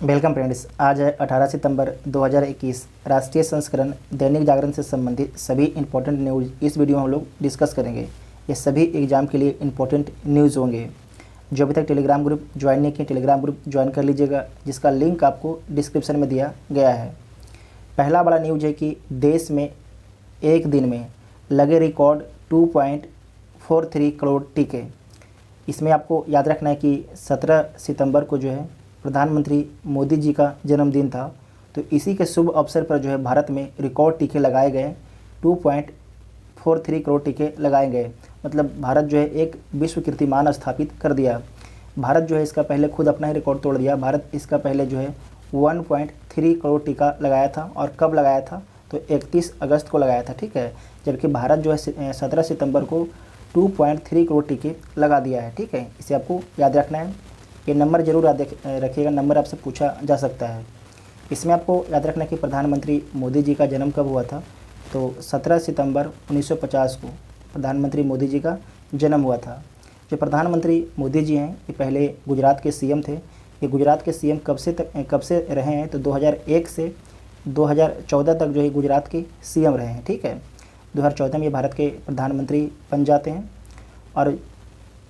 Welcome friends. आज है 18 सितंबर 2021। राष्ट्रीय संस्करण दैनिक जागरण से संबंधित सभी इंपॉर्टेंट न्यूज़ इस वीडियो में हम लोग डिस्कस करेंगे। ये सभी एग्जाम के लिए इंपॉर्टेंट न्यूज़ होंगे। जो अभी तक टेलीग्राम ग्रुप ज्वाइन नहीं किए, टेलीग्राम ग्रुप ज्वाइन कर लीजिएगा, जिसका लिंक आपको डिस्क्रिप्शन में दिया गया है। पहला बड़ा न्यूज़ है कि देश में एक दिन में लगे रिकॉर्ड 2.43 करोड़ टीके। इसमें आपको याद रखना है कि 17 सितंबर को जो है प्रधानमंत्री मोदी जी का जन्मदिन था, तो इसी के शुभ अवसर पर जो है भारत में रिकॉर्ड टीके लगाए गए। 2.43 करोड़ टीके लगाए गए, मतलब भारत जो है एक विश्व कीर्तिमान स्थापित कर दिया। भारत जो है इसका पहले खुद अपना ही रिकॉर्ड तोड़ दिया। भारत इसका पहले जो है 1.3 करोड़ टीका लगाया था, और कब लगाया था तो 31 अगस्त को लगाया था, ठीक है। जबकि भारत जो है 17 सितंबर को 2.3 करोड़ टीके लगा दिया है, ठीक है। इसे आपको याद रखना है। ये नंबर जरूर याद रखिएगा, नंबर आपसे पूछा जा सकता है। इसमें आपको याद रखना है कि प्रधानमंत्री मोदी जी का जन्म कब हुआ था, तो 17 सितंबर 1950 को प्रधानमंत्री मोदी जी का जन्म हुआ था। जो प्रधानमंत्री मोदी जी हैं ये पहले गुजरात के सीएम थे। ये गुजरात के सीएम कब से रहे हैं तो 2001 से 2014 तक जो है गुजरात के सीएम रहे हैं, ठीक है। 2014 में ये भारत के प्रधानमंत्री बन जाते हैं, और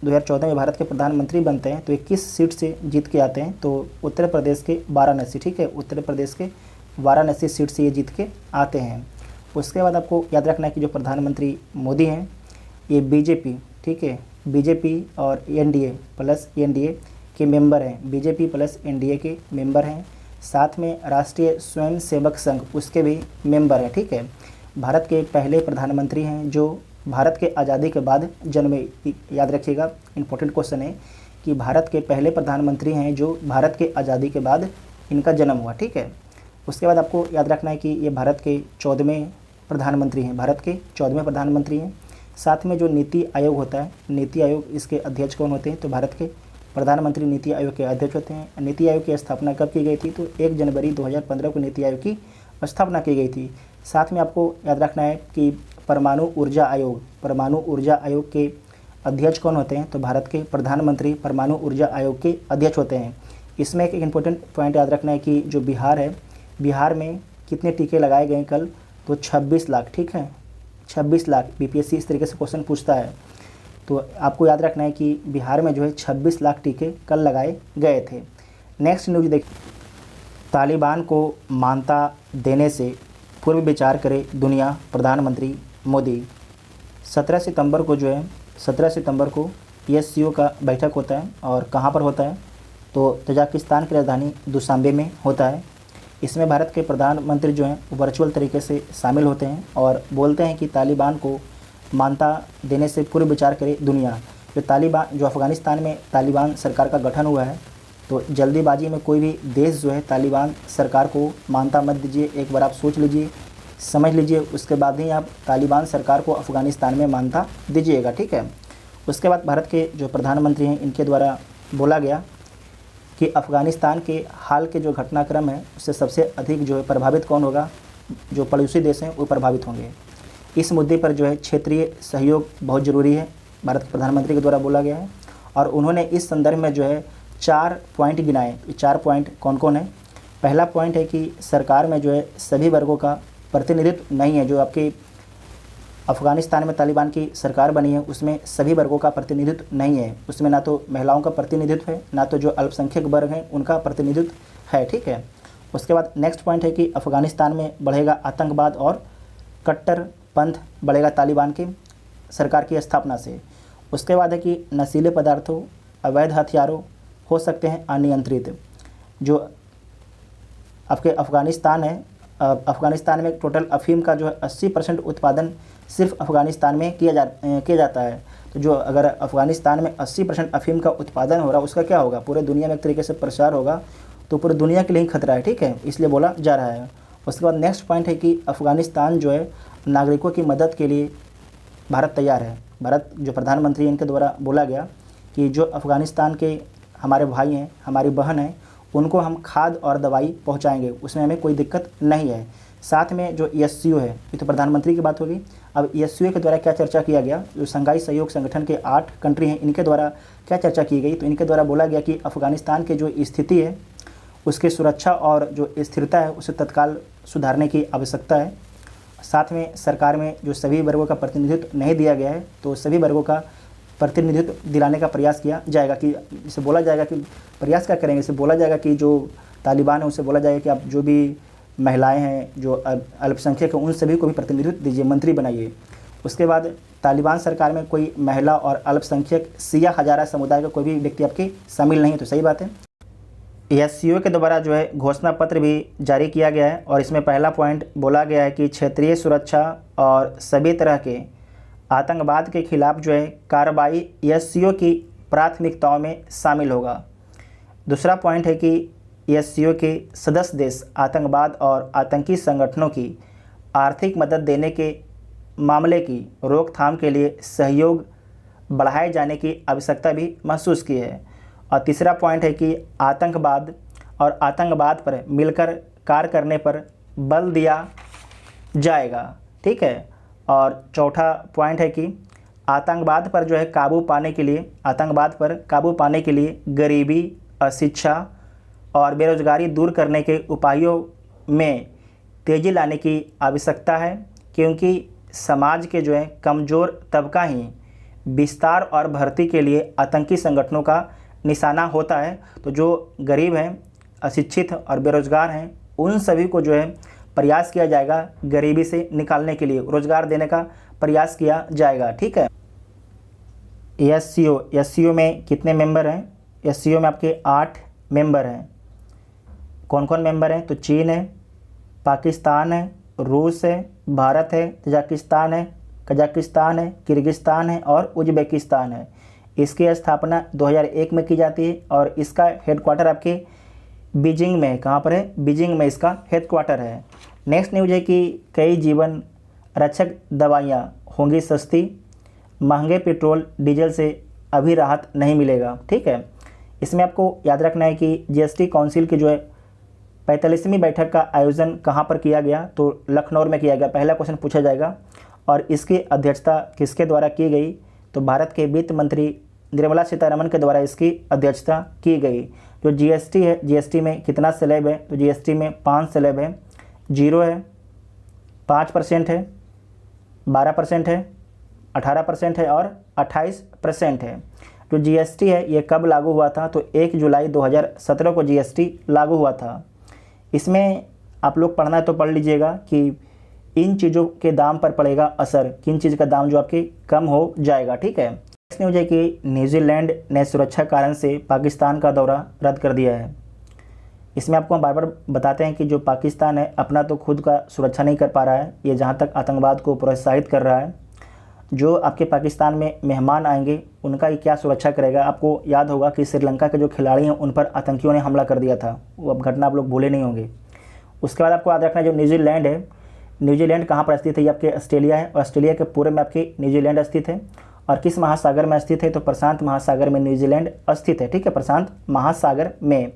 2014 में भारत के प्रधानमंत्री बनते हैं तो 21 सीट से जीत के आते हैं। तो उत्तर प्रदेश के वाराणसी, ठीक है, उत्तर प्रदेश के वाराणसी सीट से ये जीत के आते हैं। उसके बाद आपको याद रखना है कि जो प्रधानमंत्री मोदी हैं ये बीजेपी, ठीक है, बीजेपी और एनडीए प्लस एनडीए के मेंबर हैं। बीजेपी प्लस एनडीए के मेंबर हैं। साथ में राष्ट्रीय स्वयं सेवक संघ उसके भी मेंबर हैं, ठीक है। भारत के पहले प्रधानमंत्री हैं जो भारत के आज़ादी के बाद जन्मे। याद रखिएगा, इंपॉर्टेंट क्वेश्चन है कि भारत के पहले प्रधानमंत्री हैं जो भारत के आज़ादी के बाद इनका जन्म हुआ, ठीक है। उसके बाद आपको याद रखना है कि ये भारत के 14वें प्रधानमंत्री हैं, भारत के 14वें प्रधानमंत्री हैं। साथ में जो नीति आयोग होता है, नीति आयोग, इसके अध्यक्ष कौन होते हैं तो भारत के प्रधानमंत्री नीति आयोग के अध्यक्ष होते हैं। नीति आयोग की स्थापना कब की गई थी तो 1 जनवरी 2015 को नीति आयोग की स्थापना की गई थी। साथ में आपको याद रखना है कि परमाणु ऊर्जा आयोग के अध्यक्ष कौन होते हैं तो भारत के प्रधानमंत्री परमाणु ऊर्जा आयोग के अध्यक्ष होते हैं। इसमें एक इम्पोर्टेंट पॉइंट याद रखना है कि जो बिहार है, बिहार में कितने टीके लगाए गए कल तो 26 लाख, ठीक है, 26 लाख। बीपीएससी इस तरीके से क्वेश्चन पूछता है, तो आपको याद रखना है कि बिहार में जो है 26 लाख टीके कल लगाए गए थे। नेक्स्ट न्यूज़ देखिए, तालिबान को मान्यता देने से पूर्व विचार करे दुनिया, प्रधानमंत्री मोदी। 17 सितंबर को जो है 17 सितंबर को एससीओ का बैठक होता है, और कहाँ पर होता है तो तजाकिस्तान की राजधानी दुशांबे में होता है। इसमें भारत के प्रधानमंत्री जो हैं वर्चुअल तरीके से शामिल होते हैं और बोलते हैं कि तालिबान को मान्यता देने से पूर्व विचार करे दुनिया। जो अफ़गानिस्तान में तालिबान सरकार का गठन हुआ है, तो जल्दीबाजी में कोई भी देश जो है तालिबान सरकार को मान्यता मत दीजिए। एक बार आप सोच लीजिए, समझ लीजिए, उसके बाद ही आप तालिबान सरकार को अफ़गानिस्तान में मान्यता दीजिएगा, ठीक है। उसके बाद भारत के जो प्रधानमंत्री हैं इनके द्वारा बोला गया कि अफ़गानिस्तान के हाल के जो घटनाक्रम है उससे सबसे अधिक जो है प्रभावित कौन होगा, जो पड़ोसी देश हैं वो प्रभावित होंगे। इस मुद्दे पर जो है क्षेत्रीय सहयोग बहुत ज़रूरी है, भारत के प्रधानमंत्री के द्वारा बोला गया है। और उन्होंने इस संदर्भ में जो है 4 पॉइंट गिनाए। 4 पॉइंट कौन कौन है? पहला पॉइंट है कि सरकार में जो है सभी वर्गों का प्रतिनिधित्व नहीं है। जो आपके अफ़गानिस्तान में तालिबान की सरकार बनी है उसमें सभी वर्गों का प्रतिनिधित्व नहीं है। उसमें ना तो महिलाओं का प्रतिनिधित्व है, ना तो जो अल्पसंख्यक वर्ग हैं उनका प्रतिनिधित्व है, ठीक है। उसके बाद नेक्स्ट पॉइंट है कि अफ़गानिस्तान में बढ़ेगा आतंकवाद और कट्टरपंथ बढ़ेगा तालिबान की सरकार की स्थापना से। उसके बाद है कि नशीले पदार्थों, अवैध हथियारों हो सकते हैं अनियंत्रित। जो आपके अफ़गानिस्तान है, अफ़गानिस्तान में टोटल अफ़ीम का जो है 80% उत्पादन सिर्फ अफ़गानिस्तान में किया जाता है। तो जो अगर अफ़गानिस्तान में 80% अफ़ीम का उत्पादन हो रहा है उसका क्या होगा, पूरे दुनिया में एक तरीके से प्रसार होगा, तो पूरी दुनिया के लिए ही खतरा है, ठीक है, इसलिए बोला जा रहा है। उसके बाद नेक्स्ट पॉइंट है कि अफ़गानिस्तान जो है नागरिकों की मदद के लिए भारत तैयार है। भारत जो प्रधानमंत्री इनके द्वारा बोला गया कि जो अफ़गानिस्तान के हमारे भाई हैं, हमारी बहन हैं, उनको हम खाद और दवाई पहुंचाएंगे, उसमें हमें कोई दिक्कत नहीं है। साथ में जो एससीओ है, ये तो प्रधानमंत्री की बात होगी। अब एससीओ के द्वारा क्या चर्चा किया गया, जो शंघाई सहयोग संगठन के 8 कंट्री हैं इनके द्वारा क्या चर्चा की गई, तो इनके द्वारा बोला गया कि अफ़गानिस्तान की जो स्थिति है उसकी सुरक्षा और जो स्थिरता है उसे तत्काल सुधारने की आवश्यकता है। साथ में सरकार में जो सभी वर्गों का प्रतिनिधित्व नहीं दिया गया है तो सभी वर्गों का प्रतिनिधित्व दिलाने का प्रयास किया जाएगा। कि इसे बोला जाएगा कि प्रयास क्या करेंगे, इसे बोला जाएगा कि जो तालिबान है उसे बोला जाएगा कि आप जो भी महिलाएं हैं, जो अल्पसंख्यक हैं, उन सभी को भी प्रतिनिधित्व दीजिए, मंत्री बनाइए। उसके बाद तालिबान सरकार में कोई महिला और अल्पसंख्यक सिया हजारा समुदाय का कोई भी व्यक्ति आपके शामिल नहीं है, तो सही बात है। एससीओ के द्वारा जो है घोषणा पत्र भी जारी किया गया है और इसमें पहला पॉइंट बोला गया है कि क्षेत्रीय सुरक्षा और सभी तरह के आतंकवाद के खिलाफ जो है कार्रवाई एससीओ की प्राथमिकताओं में शामिल होगा। दूसरा पॉइंट है कि एससीओ के सदस्य देश आतंकवाद और आतंकी संगठनों की आर्थिक मदद देने के मामले की रोकथाम के लिए सहयोग बढ़ाए जाने की आवश्यकता भी महसूस की है। और तीसरा पॉइंट है कि आतंकवाद और आतंकवाद पर मिलकर कार्य करने पर बल दिया जाएगा। ठीक है। और चौथा पॉइंट है कि आतंकवाद पर जो है काबू पाने के लिए गरीबी, अशिक्षा और बेरोजगारी दूर करने के उपायों में तेज़ी लाने की आवश्यकता है, क्योंकि समाज के जो है कमज़ोर तबका ही विस्तार और भर्ती के लिए आतंकी संगठनों का निशाना होता है। तो जो गरीब हैं, अशिक्षित और बेरोजगार हैं, उन सभी को जो है प्रयास किया जाएगा गरीबी से निकालने के लिए, रोजगार देने का प्रयास किया जाएगा। ठीक है। एससीओ में कितने मेंबर हैं? एससीओ में आपके 8 मेंबर हैं। कौन कौन मेंबर हैं? तो चीन है, पाकिस्तान है, रूस है, भारत है, तजाकिस्तान है, कजाकिस्तान है, किर्गिस्तान है और उज़्बेकिस्तान है। इसकी स्थापना 2001 में की जाती है और इसका हेडक्वार्टर आपके बीजिंग में है। कहाँ पर है? बीजिंग में इसका हेडक्वार्टर है। नेक्स्ट न्यूज है कि कई जीवन रक्षक दवाइयाँ होंगी सस्ती, महंगे पेट्रोल डीजल से अभी राहत नहीं मिलेगा। ठीक है। इसमें आपको याद रखना है कि जीएसटी काउंसिल की जो है 45वीं बैठक का आयोजन कहाँ पर किया गया? तो लखनऊ में किया गया। पहला क्वेश्चन पूछा जाएगा। और इसकी अध्यक्षता किसके द्वारा की गई? तो भारत के वित्त मंत्री निर्मला सीतारमण के द्वारा इसकी अध्यक्षता की गई। जो जीएसटी है, जीएसटी में कितना स्लैब है? तो जीएसटी में 5 स्लैब है। 0 है, 5% है, 12% है, 18% है और 28% है। जो जीएसटी है ये कब लागू हुआ था? तो 1 जुलाई 2017 को जीएसटी लागू हुआ था। इसमें आप लोग पढ़ना है तो पढ़ लीजिएगा कि इन चीज़ों के दाम पर पड़ेगा असर, किन चीज़ का दाम जो आपके कम हो जाएगा। ठीक है। नेक्स्ट न्यूज है कि न्यूजीलैंड ने सुरक्षा कारण से पाकिस्तान का दौरा रद्द कर दिया है। इसमें आपको हम बार बार बताते हैं कि जो पाकिस्तान है अपना तो खुद का सुरक्षा नहीं कर पा रहा है, ये जहाँ तक आतंकवाद को प्रोत्साहित कर रहा है। जो आपके पाकिस्तान में मेहमान आएंगे उनका ये क्या सुरक्षा करेगा? आपको याद होगा कि श्रीलंका के जो खिलाड़ी हैं उन पर आतंकियों ने हमला कर दिया था, वो अब घटना आप लोग भूले नहीं होंगे। उसके बाद आपको याद रखना है जो न्यूजीलैंड है, न्यूजीलैंड कहाँ पर स्थित है? ये आपके ऑस्ट्रेलिया है और ऑस्ट्रेलिया के पूर्व में आपके न्यूजीलैंड स्थित है। और किस महासागर में स्थित है? तो प्रशांत महासागर में न्यूजीलैंड स्थित है। ठीक है, प्रशांत महासागर में।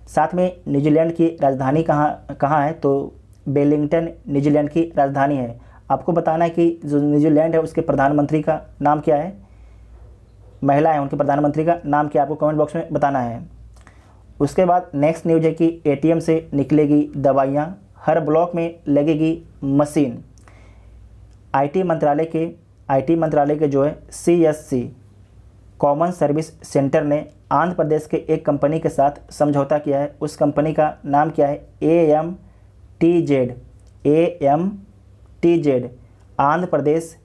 साथ में न्यूजीलैंड की राजधानी कहाँ है? तो वेलिंगटन न्यूजीलैंड की राजधानी है। आपको बताना है कि जो न्यूजीलैंड है उसके प्रधानमंत्री का नाम क्या है? महिला है, उनके प्रधानमंत्री का नाम क्या है? आपको कमेंट बॉक्स में बताना है। उसके बाद नेक्स्ट न्यूज है कि एटीएम से निकलेगी दवाइयाँ, हर ब्लॉक में लगेगी मशीन। आईटी मंत्रालय के जो है सीएससी कॉमन सर्विस सेंटर ने आंध्र प्रदेश के एक कंपनी के साथ समझौता किया है। उस कंपनी का नाम क्या है? AMTZ Andhra Pradesh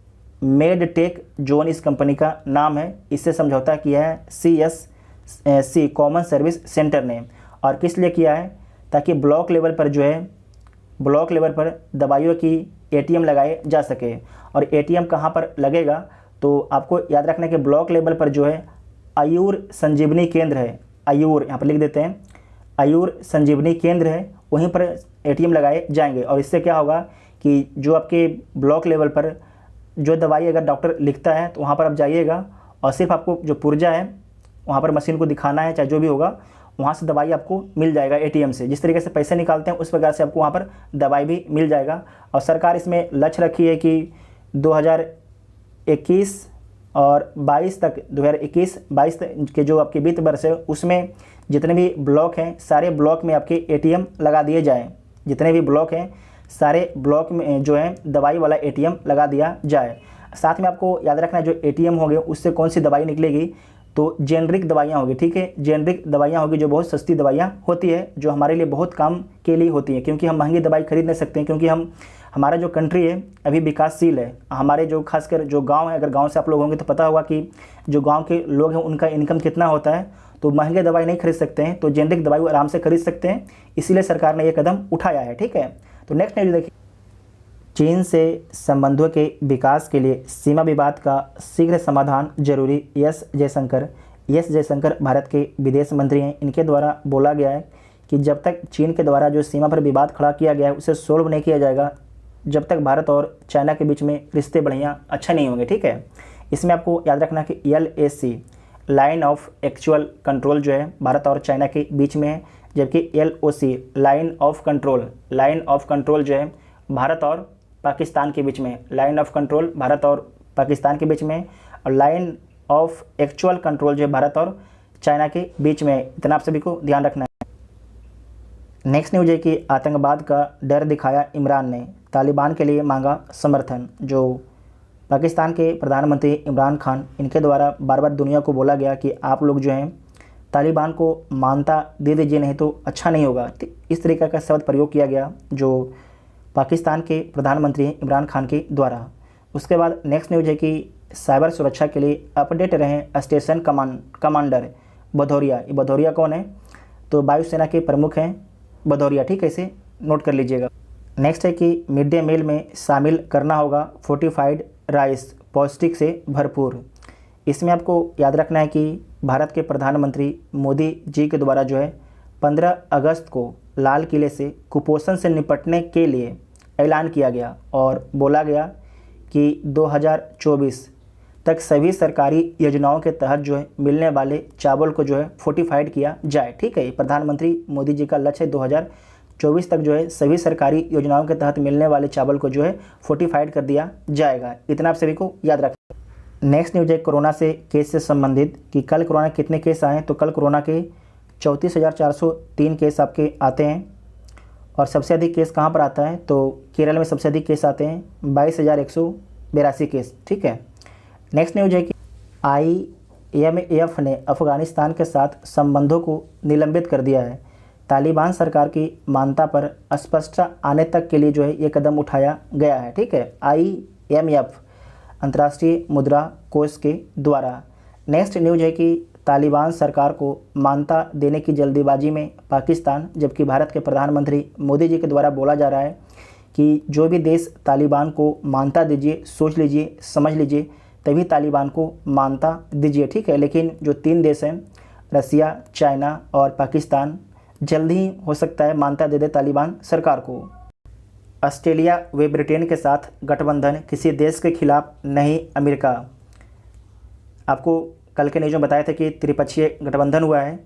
medtech zone इस कंपनी का नाम है। इससे समझौता किया है सीएससी कॉमन सर्विस सेंटर ने। और किस लिए किया है? ताकि ब्लॉक लेवल पर दवाइयों की एटीएम लगाए जा सके। और एटीएम कहाँ पर लगेगा? तो आपको याद रखना है कि ब्लॉक लेवल पर जो है आयुर संजीवनी केंद्र है, आयुर यहाँ पर लिख देते हैं, आयुर संजीवनी केंद्र है, वहीं पर एटीएम लगाए जाएंगे। और इससे क्या होगा कि जो आपके ब्लॉक लेवल पर जो दवाई अगर डॉक्टर लिखता है तो वहाँ पर आप जाइएगा और सिर्फ आपको जो पुर्जा है वहाँ पर मशीन को दिखाना है, चाहे जो भी होगा, वहाँ से दवाई आपको मिल जाएगा एटीएम से। जिस तरीके से पैसे निकालते हैं उस प्रकार से आपको वहाँ पर दवाई भी मिल जाएगा। और सरकार इसमें लक्ष्य रखी है कि 2021 और 22 तक, 2021-22 के जो आपके वित्त वर्ष है उसमें जितने भी ब्लॉक हैं सारे ब्लॉक में आपके एटीएम लगा दिए जाएँ। जितने भी ब्लॉक हैं सारे ब्लॉक में जो है दवाई वाला एटीएम लगा दिया जाए। साथ में आपको याद रखना है जो एटीएम होंगे उससे कौन सी दवाई निकलेगी, तो जेनरिक दवाइयाँ होगी, ठीक है। जेनरिक दवाइयाँ होगी जो बहुत सस्ती दवाइयाँ होती है, जो हमारे लिए बहुत काम के लिए होती है, क्योंकि हम महंगी दवाई खरीद नहीं सकते हैं, क्योंकि हमारा जो कंट्री है अभी विकासशील है। हमारे जो खासकर जो गांव है, अगर गांव से आप लोग होंगे तो पता होगा कि जो गांव के लोग हैं उनका इनकम कितना होता है, तो महंगे दवाई नहीं खरीद सकते हैं, तो जेनरिक दवाई आराम से खरीद सकते हैं, इसीलिए सरकार ने ये कदम उठाया है, ठीक है। तो नेक्स्ट न्यूज़ देखिए, चीन से संबंधों के विकास के लिए सीमा विवाद का शीघ्र समाधान जरूरी, एस जयशंकर भारत के विदेश मंत्री हैं। इनके द्वारा बोला गया है कि जब तक चीन के द्वारा जो सीमा पर विवाद खड़ा किया गया है उसे सोल्व नहीं किया जाएगा, जब तक भारत और चाइना के बीच में रिश्ते बढ़िया अच्छा नहीं होंगे, ठीक है। इसमें आपको याद रखना कि LAC line of actual control जो है भारत और चाइना के बीच में है, जबकि LOC लाइन ऑफ कंट्रोल जो है भारत और पाकिस्तान के बीच में, लाइन ऑफ कंट्रोल भारत और पाकिस्तान के बीच में, और लाइन ऑफ एक्चुअल कंट्रोल जो है भारत और चाइना के बीच में। इतना आप सभी को ध्यान रखना है। नेक्स्ट न्यूज़ है कि आतंकवाद का डर दिखाया इमरान ने, तालिबान के लिए मांगा समर्थन। जो पाकिस्तान के प्रधानमंत्री इमरान खान, इनके द्वारा बार बार दुनिया को बोला गया कि आप लोग जो हैं तालिबान को मान्यता दे दीजिए, नहीं तो अच्छा नहीं होगा। इस तरीके का शब्द प्रयोग किया गया जो पाकिस्तान के प्रधानमंत्री इमरान खान के द्वारा। उसके बाद नेक्स्ट न्यूज़ है कि साइबर सुरक्षा के लिए अपडेट रहें स्टेशन कमांडर भदौरिया। ये भदौरिया कौन है, तो वायुसेना के प्रमुख हैं भदौरिया, ठीक है, इसे नोट कर लीजिएगा। नेक्स्ट है कि मिड डे मील में शामिल करना होगा फोर्टिफाइड राइस, पौष्टिक से भरपूर। इसमें आपको याद रखना है कि भारत के प्रधानमंत्री मोदी जी के द्वारा जो है 15 अगस्त को लाल किले से कुपोषण से निपटने के लिए ऐलान किया गया और बोला गया कि 2024 तक सभी सरकारी योजनाओं के तहत जो है मिलने वाले चावल को जो है फोर्टिफाइड किया जाए, ठीक है। प्रधानमंत्री मोदी जी का लक्ष्य है 2024 तक जो है सभी सरकारी योजनाओं के तहत मिलने वाले चावल को जो है फोर्टिफाइड कर दिया जाएगा। इतना आप सभी को याद रखें। नेक्स्ट न्यूज़ है कोरोना से केस से संबंधित कि कल कोरोना कितने केस आए, तो कल कोरोना के 34,403 केस आपके आते हैं। और सबसे अधिक केस कहाँ पर आता है, तो केरल में सबसे अधिक केस आते हैं, 22,182 केस, ठीक है। नेक्स्ट न्यूज़ है कि IMF ने अफ़गानिस्तान के साथ संबंधों को निलंबित कर दिया है। तालिबान सरकार की मान्यता पर अस्पष्टता आने तक के लिए जो है ये कदम उठाया गया है, ठीक है, IMF अंतर्राष्ट्रीय मुद्रा कोष के द्वारा। नेक्स्ट न्यूज़ है कि तालिबान सरकार को मान्यता देने की जल्दीबाजी में पाकिस्तान, जबकि भारत के प्रधानमंत्री मोदी जी के द्वारा बोला जा रहा है कि जो भी देश तालिबान को मान्यता दीजिए, सोच लीजिए, समझ लीजिए, तभी तालिबान को मान्यता दीजिए, ठीक है। लेकिन जो 3 देश हैं, रसिया, चाइना और पाकिस्तान, जल्द ही हो सकता है मान्यता दे दे तालिबान सरकार को। ऑस्ट्रेलिया व ब्रिटेन के साथ गठबंधन, किसी देश के खिलाफ नहीं अमेरिका। आपको कल के न्यूज़ में बताया था कि त्रिपक्षीय गठबंधन हुआ है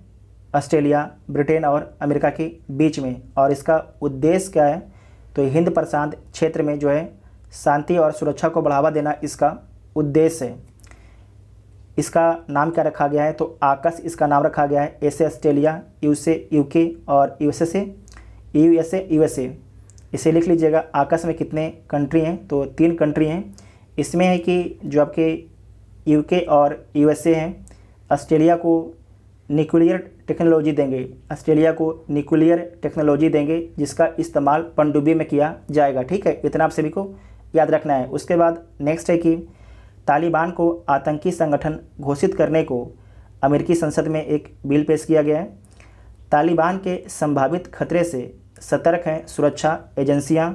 ऑस्ट्रेलिया, ब्रिटेन और अमेरिका के बीच में, और इसका उद्देश्य क्या है, तो हिंद प्रशांत क्षेत्र में जो है शांति और सुरक्षा को बढ़ावा देना इसका उद्देश्य है। इसका नाम क्या रखा गया है, तो आकस इसका नाम रखा गया है। ऐसे ऑस्ट्रेलिया, यू से UK और USA। इसे लिख लीजिएगा। आकस में कितने कंट्री हैं, तो 3 कंट्री हैं। इसमें है कि जो आपके UK और USA हैं, ऑस्ट्रेलिया को न्यूक्लियर टेक्नोलॉजी देंगे, जिसका इस्तेमाल पनडुब्बी में किया जाएगा, ठीक है। इतना आप सभी को याद रखना है। उसके बाद नेक्स्ट है कि तालिबान को आतंकी संगठन घोषित करने को अमेरिकी संसद में एक बिल पेश किया गया है। तालिबान के संभावित खतरे से सतर्क हैं सुरक्षा एजेंसियां।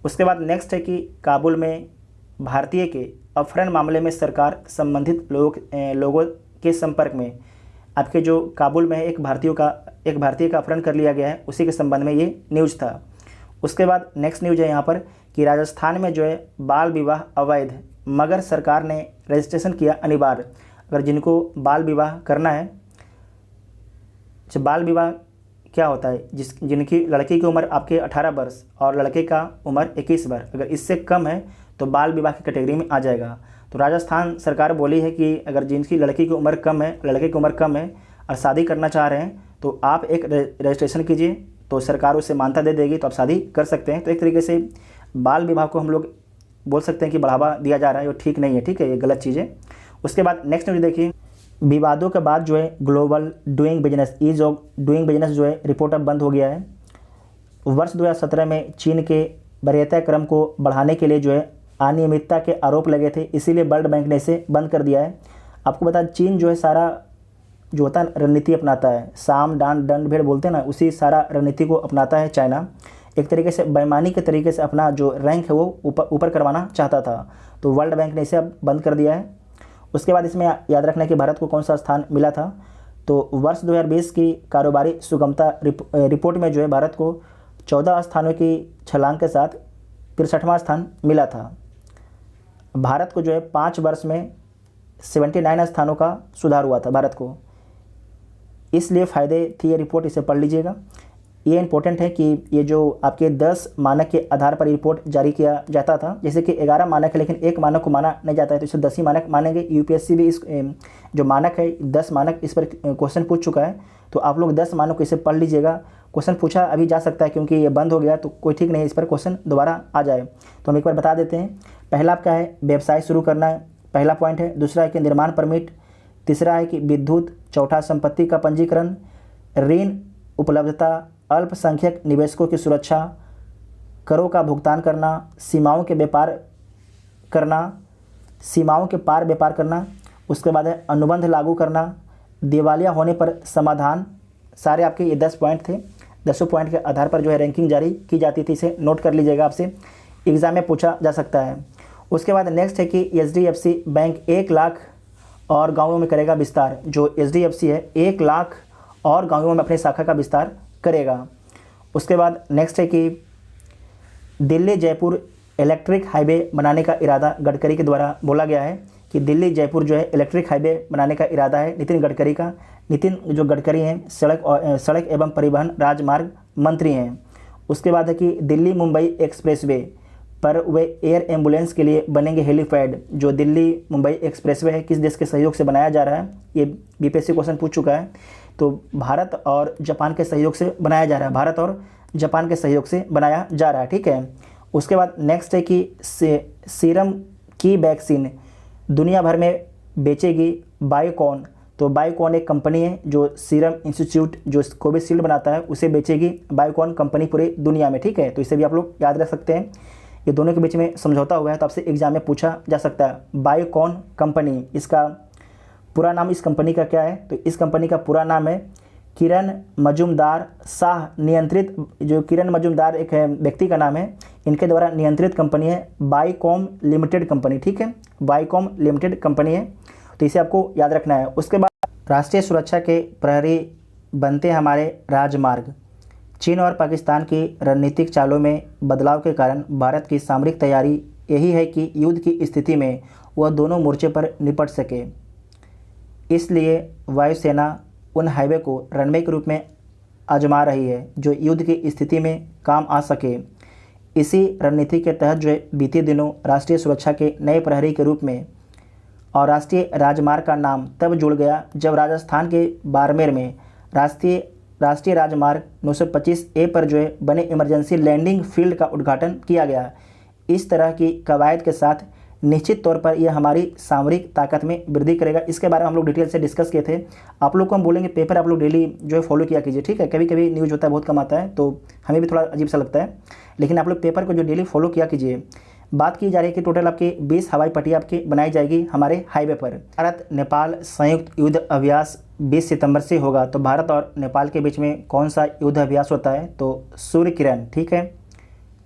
उसके बाद नेक्स्ट है कि काबुल में भारतीय के अपहरण मामले में सरकार संबंधित लोगों के संपर्क में। आपके जो काबुल में है एक भारतीय का अपहरण कर लिया गया है, उसी के संबंध में ये न्यूज़ था। उसके बाद नेक्स्ट न्यूज़ है यहाँ पर कि राजस्थान में जो है बाल विवाह अवैध, मगर सरकार ने रजिस्ट्रेशन किया अनिवार्य। अगर जिनको बाल विवाह करना है, जब बाल विवाह क्या होता है, जिनकी लड़की की उम्र आपके 18 वर्ष और लड़के का उम्र 21 वर्ष, अगर इससे कम है तो बाल विवाह की कैटेगरी में आ जाएगा। तो राजस्थान सरकार बोली है कि अगर जिनकी लड़की की उम्र कम है, लड़के की उम्र कम है और शादी करना चाह रहे हैं तो आप एक रजिस्ट्रेशन कीजिए, तो सरकार उसे मान्यता दे देगी, तो आप शादी कर सकते हैं। तो एक तरीके से बाल विवाह को हम लोग बोल सकते हैं कि बढ़ावा दिया जा रहा है, वो ठीक नहीं है, ठीक है, ये गलत चीज़ है। उसके बाद नेक्स्ट न्यूज़ देखिए, विवादों के बाद जो है global doing business, ease of doing business जो है रिपोर्ट अब बंद हो गया है। वर्ष 2017 में चीन के वरीयता क्रम को बढ़ाने के लिए जो है अनियमितता के आरोप लगे थे, इसीलिए वर्ल्ड बैंक ने इसे बंद कर दिया है। आपको बता, चीन जो है सारा जो होता है रणनीति अपनाता है, साम डांड दंड भेड़ बोलते हैं ना, उसी सारा रणनीति को अपनाता है चाइना। एक तरीके से बेईमानी के तरीके से अपना जो रैंक है वो ऊपर करवाना चाहता था, तो वर्ल्ड बैंक ने इसे अब बंद कर दिया है। उसके बाद इसमें याद रखना है कि भारत को कौन सा स्थान मिला था। तो वर्ष 2020 की कारोबारी सुगमता रिपोर्ट में जो है भारत को 14 स्थानों की छलांग के साथ 63वां स्थान मिला था। भारत को जो है 5 वर्ष में 79 स्थानों का सुधार हुआ था भारत को, इसलिए फ़ायदे थी ये रिपोर्ट, इसे पढ़ लीजिएगा। ये इंपॉर्टेंट है कि ये जो आपके 10 मानक के आधार पर रिपोर्ट जारी किया जाता था, जैसे कि 11 मानक है लेकिन एक मानक को माना नहीं जाता है, तो इसे 10 ही मानक मानेंगे। यूपीएससी भी इस जो मानक है 10 मानक इस पर क्वेश्चन पूछ चुका है, तो आप लोग 10 मानक को इसे पढ़ लीजिएगा। क्वेश्चन पूछा अभी जा सकता है क्योंकि ये बंद हो गया, तो कोई ठीक नहीं है इस पर क्वेश्चन दोबारा आ जाए। तो हम एक बार बता देते हैं। पहला आपका है व्यवसाय शुरू करना है, पहला पॉइंट है। दूसरा है कि निर्माण परमिट, तीसरा है कि विद्युत, चौथा संपत्ति का पंजीकरण, ऋण उपलब्धता, अल्पसंख्यक निवेशकों की सुरक्षा, करों का भुगतान करना, सीमाओं के पार व्यापार करना। उसके बाद है अनुबंध लागू करना, दिवालिया होने पर समाधान। सारे आपके ये 10 पॉइंट थे। 10 पॉइंट के आधार पर जो है रैंकिंग जारी की जाती थी, इसे नोट कर लीजिएगा, आपसे एग्ज़ाम में पूछा जा सकता है। उसके बाद नेक्स्ट है कि HDFC बैंक 1 लाख और गाँवों में करेगा विस्तार। जो HDFC है 1 लाख और गाँवों में अपनी शाखा का विस्तार करेगा। उसके बाद नेक्स्ट है कि दिल्ली जयपुर इलेक्ट्रिक हाईवे बनाने का इरादा गडकरी के द्वारा बोला गया है कि दिल्ली जयपुर जो है इलेक्ट्रिक हाईवे बनाने का इरादा है नितिन गडकरी का। नितिन जो गडकरी हैं सड़क एवं परिवहन राजमार्ग मंत्री हैं। उसके बाद है कि दिल्ली मुंबई एक्सप्रेसवे पर वे एयर एम्बुलेंस के लिए बनेंगे हेलीपैड। जो दिल्ली मुंबई एक्सप्रेसवे है किस देश के सहयोग से बनाया जा रहा है, ये बीपीएससी क्वेश्चन पूछ चुका है। तो भारत और जापान के सहयोग से बनाया जा रहा है, भारत और जापान के सहयोग से बनाया जा रहा है, ठीक है। उसके बाद नेक्स्ट है कि सीरम की वैक्सीन दुनिया भर में बेचेगी बायोकॉन। तो बायोकॉन एक कंपनी है जो सीरम इंस्टीट्यूट जो कोविशील्ड बनाता है उसे बेचेगी बायोकॉन कंपनी पूरे दुनिया में, ठीक है। तो इसे भी आप लोग याद रख सकते हैं, ये दोनों के बीच में समझौता हुआ है, तो आपसे एग्जाम में पूछा जा सकता है। बायोकॉन कंपनी, इसका पूरा नाम इस कंपनी का क्या है, तो इस कंपनी का पूरा नाम है किरण मजुमदार शाह नियंत्रित। जो किरण मजुमदार एक व्यक्ति का नाम है, इनके द्वारा नियंत्रित कंपनी है बायोकॉम लिमिटेड कंपनी, ठीक है, बायोकॉम लिमिटेड कंपनी है, तो इसे आपको याद रखना है। उसके बाद राष्ट्रीय सुरक्षा के प्रहरी बनते हमारे राजमार्ग। चीन और पाकिस्तान की रणनीतिक चालों में बदलाव के कारण भारत की सामरिक तैयारी यही है कि युद्ध की स्थिति में वह दोनों मोर्चे पर निपट सके। इसलिए वायुसेना उन हाईवे को रनवे के रूप में आजमा रही है जो युद्ध की स्थिति में काम आ सके। इसी रणनीति के तहत जो है बीते दिनों राष्ट्रीय सुरक्षा के नए प्रहरी के रूप में और राष्ट्रीय राजमार्ग का नाम तब जुड़ गया जब राजस्थान के बाड़मेर में राष्ट्रीय राजमार्ग 925A पर जो है बने इमरजेंसी लैंडिंग फील्ड का उद्घाटन किया गया। इस तरह की कवायद के साथ निश्चित तौर पर यह हमारी सामरिक ताकत में वृद्धि करेगा। इसके बारे में हम लोग डिटेल से डिस्कस किए थे। आप लोग को हम बोलेंगे पेपर आप लोग डेली जो है फॉलो किया कीजिए, ठीक है। कभी कभी न्यूज़ होता है बहुत कम आता है तो हमें भी थोड़ा अजीब सा लगता है, लेकिन आप लोग पेपर को जो डेली फॉलो किया कीजिए। बात की जा रही है कि टोटल आपकी 20 हवाई पट्टियाँ आपकी बनाई जाएगी हमारे हाईवे पर। भारत नेपाल संयुक्त युद्ध अभ्यास 20 सितंबर से होगा। तो भारत और नेपाल के बीच में कौन सा युद्ध अभ्यास होता है, तो सूर्य किरण, ठीक है,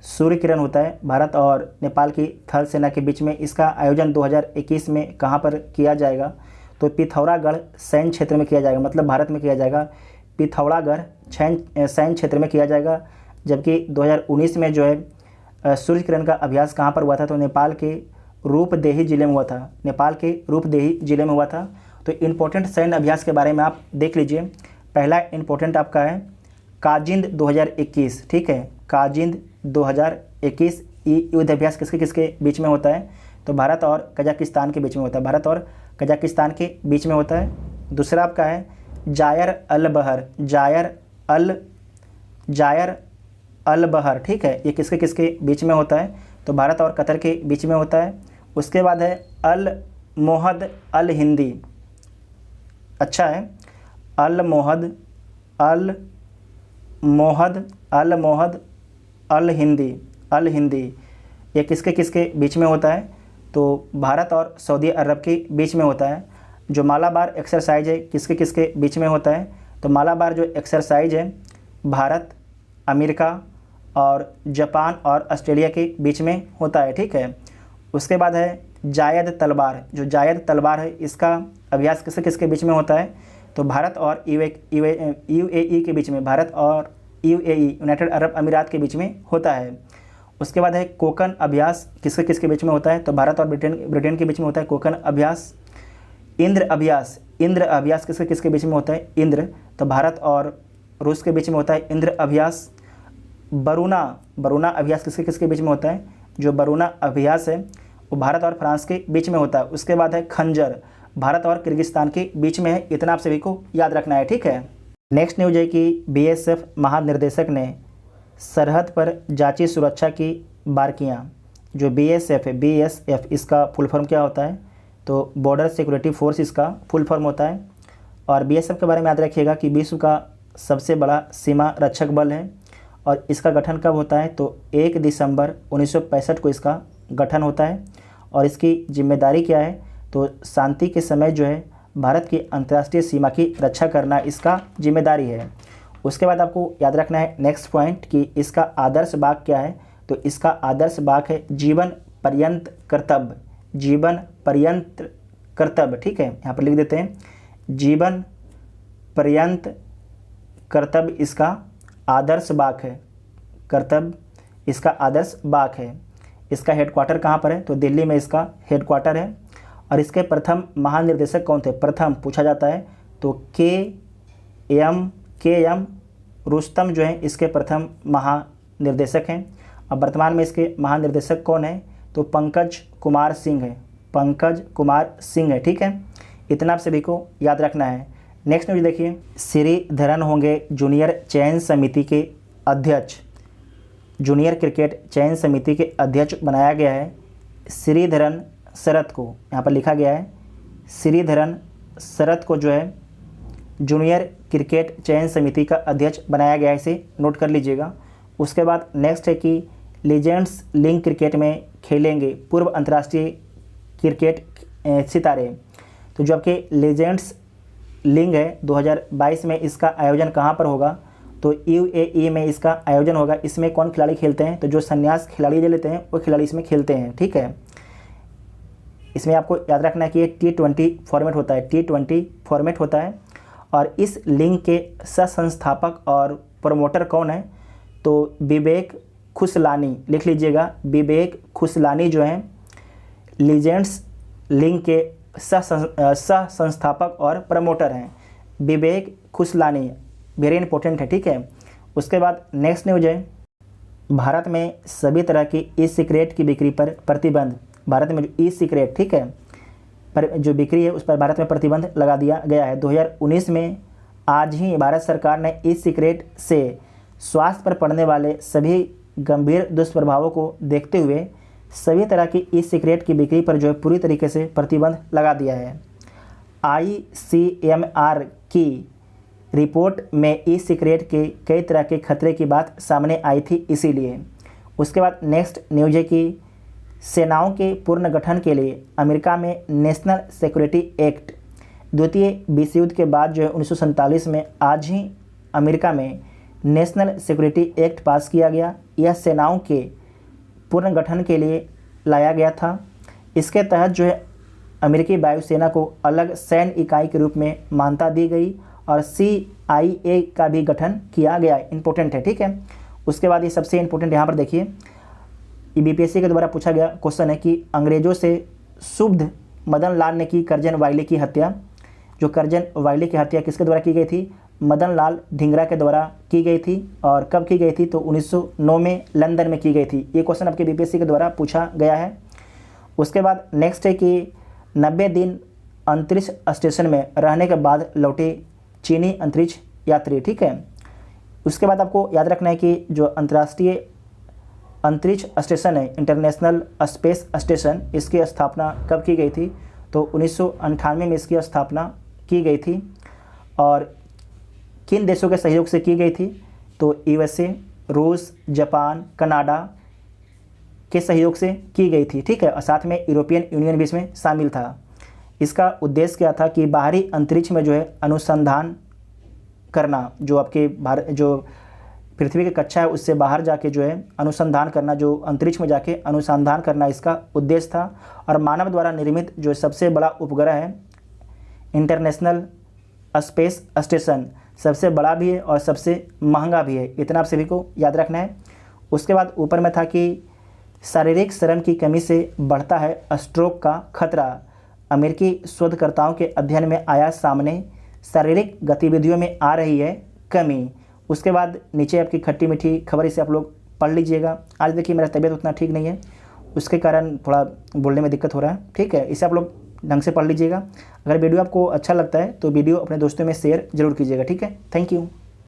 सूर्य किरण होता है भारत और नेपाल की थल सेना के बीच में। इसका आयोजन 2021 में कहाँ पर किया जाएगा, तो पिथौरागढ़ सैन्य क्षेत्र में किया जाएगा, मतलब भारत में किया जाएगा, पिथौरागढ़ सैन्य क्षेत्र में किया जाएगा। जबकि 2019 में जो है सूर्य किरण का अभ्यास कहाँ पर हुआ था, तो नेपाल के रूपदेही जिले में हुआ था, नेपाल के रूपदेही जिले में हुआ था। तो इम्पोर्टेंट सैन्य अभ्यास के बारे में आप देख लीजिए। पहला इम्पोर्टेंट आपका है काजिंद 2021, ठीक है, काजिंद 2021 युद्ध अभ्यास किसके किसके बीच में होता है, तो भारत और कजाकिस्तान के बीच में होता है, भारत और कजाकिस्तान के बीच में होता है। दूसरा आपका है जायर अल बहर, जायर अल बहर, ठीक है। ये किसके किसके बीच में होता है? तो भारत और कतर के बीच में होता है। उसके बाद है अल मोहद अल हिंदी, अच्छा है, अल मोहद अल हिंदी, ये किसके किसके बीच में होता है? तो भारत और सऊदी अरब के बीच में होता है। जो मालाबार एक्सरसाइज है किसके किसके बीच में होता है? तो मालाबार जो एक्सरसाइज है भारत, अमेरिका और जापान और ऑस्ट्रेलिया के बीच में होता है, ठीक है। उसके बाद है जायद तलवार, जो जायद तलवार है इसका अभ्यास किसके किसके बीच में होता है? तो भारत और यूएई के बीच में, भारत और यूएई यूनाइटेड अरब अमीरात के बीच में होता है। उसके बाद है कोकन अभ्यास, किसके किसके बीच में होता है? तो भारत और ब्रिटेन के बीच में होता है कोकन अभ्यास। इंद्र अभ्यास किसके किसके बीच में होता है? इंद्र, तो भारत और रूस के बीच में होता है इंद्र अभ्यास। बरूना अभ्यास किसके किसके बीच में होता है? जो बरूना अभ्यास है वो भारत और फ्रांस के बीच में होता है। उसके बाद है खंजर, भारत और किर्गिस्तान के बीच में है। इतना आप सभी को याद रखना है, ठीक है। नेक्स्ट न्यूज है कि बीएसएफ महानिर्देशक ने सरहद पर जांची सुरक्षा की बारीकियां। जो बीएसएफ है, बीएसएफ इसका फुल फॉर्म क्या होता है? तो बॉर्डर सिक्योरिटी फोर्स इसका फुल फॉर्म होता है। और बीएसएफ के बारे में याद रखिएगा कि विश्व का सबसे बड़ा सीमा रक्षक बल है और इसका गठन कब होता है? तो 1 दिसंबर 1965 को इसका गठन होता है। और इसकी जिम्मेदारी क्या है? तो शांति के समय जो है भारत की अंतर्राष्ट्रीय सीमा की रक्षा करना इसका जिम्मेदारी है। उसके बाद आपको याद रखना है नेक्स्ट पॉइंट कि इसका आदर्श वाक्य क्या है? तो इसका आदर्श वाक्य है जीवन पर्यंत कर्तव्य, ठीक है। यहाँ पर लिख देते हैं जीवन पर्यंत कर्तव्य इसका आदर्श वाक्य है, कर्तव्य इसका आदर्श वाक्य है। इसका हेडक्वार्टर कहाँ पर है? तो दिल्ली में इसका हेडक्वार्टर है। और इसके प्रथम महानिर्देशक कौन थे? प्रथम पूछा जाता है तो के एम रुस्तम जो है इसके प्रथम महानिर्देशक हैं। अब वर्तमान में इसके महानिर्देशक कौन है? तो पंकज कुमार सिंह है, ठीक है। इतना आप सभी को याद रखना है। नेक्स्ट न्यूज देखिए, श्रीधरन होंगे जूनियर चयन समिति के अध्यक्ष। जूनियर क्रिकेट चयन समिति के अध्यक्ष बनाया गया है श्रीधरन शरत को। यहाँ पर लिखा गया है श्रीधरन शरत को जो है जूनियर क्रिकेट चयन समिति का अध्यक्ष बनाया गया है, इसे नोट कर लीजिएगा। उसके बाद नेक्स्ट है कि लीजेंड्स लीग क्रिकेट में खेलेंगे पूर्व अंतर्राष्ट्रीय क्रिकेट सितारे। तो जो आपके लीजेंड्स लीग है 2022 में इसका आयोजन कहाँ पर होगा? तो यूएई में इसका आयोजन होगा। इसमें कौन खिलाड़ी खेलते हैं? तो जो संन्यास खिलाड़ी ले लेते हैं वो खिलाड़ी इसमें खेलते हैं, ठीक है। इसमें आपको याद रखना है कि ये T20 फॉर्मेट होता है। और इस लीग के सह-संस्थापक और प्रमोटर कौन है? तो विवेक खुसलानी, लिख लीजिएगा, विवेक खुसलानी जो हैं लीजेंड्स लीग के सह संस्थापक और प्रमोटर हैं, विवेक खुसलानी, वेरी इंपॉर्टेंट है, ठीक है। उसके बाद नेक्स्ट न्यूज है, भारत में सभी तरह की ई सिगरेट की बिक्री पर प्रतिबंध। भारत में जो ई सिगरेट, ठीक है, पर जो बिक्री है उस पर भारत में प्रतिबंध लगा दिया गया है। 2019 में आज ही भारत सरकार ने ई सिगरेट से स्वास्थ्य पर पड़ने वाले सभी गंभीर दुष्प्रभावों को देखते हुए सभी तरह की ई सिगरेट की बिक्री पर जो है पूरी तरीके से प्रतिबंध लगा दिया है। ICMR की रिपोर्ट में ई सिगरेट के कई तरह के खतरे की बात सामने आई थी, इसीलिए। उसके बाद नेक्स्ट न्यूज है कि सेनाओं के पुनर्गठन के लिए अमेरिका में नेशनल सिक्योरिटी एक्ट, द्वितीय विश्व युद्ध के बाद जो है 1947 में आज ही अमेरिका में नेशनल सिक्योरिटी एक्ट पास किया गया। यह सेनाओं के पुनर्गठन के लिए लाया गया था। इसके तहत जो है अमेरिकी वायुसेना को अलग सैन्य इकाई के रूप में मान्यता दी गई और CIA का भी गठन किया गया। इंपॉर्टेंट है, ठीक है। उसके बाद ये सबसे इंपॉर्टेंट यहाँ पर देखिए, BPSC के द्वारा पूछा गया क्वेश्चन है कि अंग्रेजों से सुब्ध मदन लाल ने की करजन वाइली की हत्या। जो करजन वाइली की हत्या किसके द्वारा की गई थी? मदन लाल धिंगरा के द्वारा की गई थी। और कब की गई थी? तो 1909 में लंदन में की गई थी। ये क्वेश्चन आपके BPSC के द्वारा पूछा गया है। उसके बाद नेक्स्ट है कि 90 दिन अंतरिक्ष स्टेशन में रहने के बाद लौटे चीनी अंतरिक्ष यात्री, ठीक है। उसके बाद आपको याद रखना है कि जो अंतर्राष्ट्रीय अंतरिक्ष स्टेशन है, इंटरनेशनल स्पेस स्टेशन, इसकी स्थापना कब की गई थी? तो 1998 में इसकी स्थापना की गई थी। और किन देशों के सहयोग से की गई थी? तो यूएसए, रूस, जापान, कनाडा के सहयोग से की गई थी, ठीक है। और साथ में यूरोपियन यूनियन भी इसमें शामिल था। इसका उद्देश्य क्या था कि बाहरी अंतरिक्ष में जो है अनुसंधान करना, जो आपके जो पृथ्वी की कक्षा है उससे बाहर जाके जो है अनुसंधान करना, जो अंतरिक्ष में जाके अनुसंधान करना इसका उद्देश्य था। और मानव द्वारा निर्मित जो सबसे बड़ा उपग्रह है इंटरनेशनल स्पेस स्टेशन, सबसे बड़ा भी है और सबसे महंगा भी है, इतना आप सभी को याद रखना है। उसके बाद ऊपर में था कि शारीरिक श्रम की कमी से बढ़ता है स्ट्रोक का खतरा, अमेरिकी शोधकर्ताओं के अध्ययन में आया सामने, शारीरिक गतिविधियों में आ रही है कमी। उसके बाद नीचे आपकी खट्टी मीठी खबर, इसे आप लोग पढ़ लीजिएगा। आज देखिए मेरा तबीयत उतना ठीक नहीं है, उसके कारण थोड़ा बोलने में दिक्कत हो रहा है, ठीक है। इसे आप लोग ढंग से पढ़ लीजिएगा। अगर वीडियो आपको अच्छा लगता है तो वीडियो अपने दोस्तों में शेयर जरूर कीजिएगा, ठीक है। Thank you.